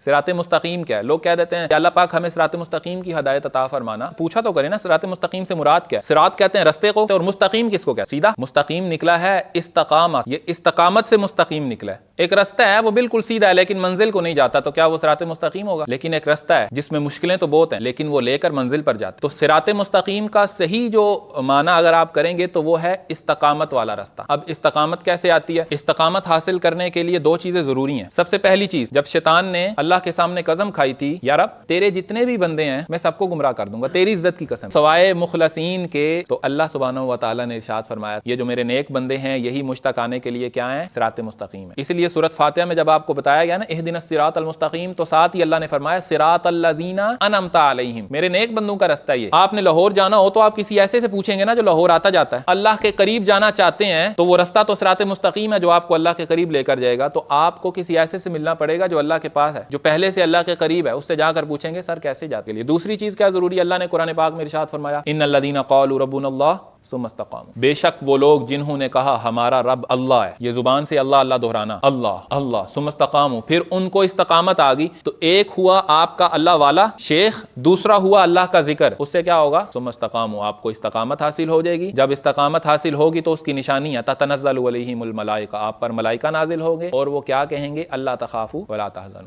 सिराते मुस्तकीम क्या है? लोग कह देते हैं अल्लाह पाक हमें सिराते मुस्तकीम की हदायत अता फरमाना। पूछा तो करे ना सिराते मुस्तकीम से मुराद क्या है? सिरात कहते हैं रस्ते को, और मुस्तकीम किसको क्या? सीधा। मुस्तकीम निकला है इस्तकामत, ये इस्तकामत से मुस्तकीम निकला है। एक रास्ता है वो बिल्कुल सीधा है लेकिन मंजिल को नहीं जाता, तो क्या वो सिराते मुस्तकीम होगा? लेकिन एक रास्ता है जिसमें मुश्किलें तो बहुत हैं लेकिन वो लेकर मंजिल पर जाता। तो सिराते मुस्तकीम का सही जो माना अगर आप करेंगे तो वो है इस्तकामत वाला रास्ता। अब इस्तकामत कैसे आती है? इस्तकामत हासिल करने के लिए दो चीजें जरूरी हैं। सबसे पहली चीज, जब शैतान ने अल्लाह के सामने कसम खाई थी, यार अब तेरे जितने भी बंदे हैं मैं सबको गुमराह कर दूंगा, तेरी इज्जत की कसम, सवाए मुखलसीन के, तो अल्लाह सुब्हानहू व तआला ने इरशाद फरमाया ये जो मेरे नेक बंदे हैं यही मुझ तक आने के लिए क्या है? सिराते मुस्तकीम है। इसलिए सूरत फातिहा में जब आपको बताया गया ना इहदिनस सिरातल मुस्तकीम, तो साथ ही अल्लाह ने फरमाया सिरातल लज़ीना अनअमता अलैहिम, मेरे नेक बंदों का रास्ता ये। आपने लाहौर जाना हो तो आप किसी ऐसे से पूछेंगे ना जो लाहौर आता जाता है। अल्लाह के करीब जाना चाहते हैं तो वो रास्ता तो सिराते मुस्तकीम है जो आपको अल्लाह के करीब लेकर जाएगा। तो आपको किसी ऐसे से मिलना पड़ेगा जो अल्लाह के पास है, जो पहले से अल्लाह के करीब है, उससे जाकर पूछेंगे सर कैसे जाते लिए। दूसरी चीज क्या जरूरी है? अल्लाह ने कुरान पाक में इरशाद फरमाया इन्नल्लज़ीना क़ालू रब्बुनल्लाह सुम्मा इस्तक़ामू, बेशक वो लोग जिन्होंने कहा हमारा रब अल्लाह है, ये जुबान से अल्लाह अल्लाह दोहराना, अल्लाह अल्लाह, सुम्मा इस्तक़ामू, फिर उनको इस्तकामत आ गई। तो एक हुआ आपका अल्लाह वाला शेख, दूसरा हुआ अल्लाह का जिक्र, उससे क्या होगा? सुम्मा इस्तक़ामू, आपको इस्तकामत हासिल हो जाएगी। जब इस्तकामत हासिल होगी तो उसकी निशानियां ततनज़्ज़लु अलैहिमुल मलाइका, आप पर मलाइका नाजिल होंगे और वो क्या कहेंगे? अल्ला तखाफू वला तहज़नू,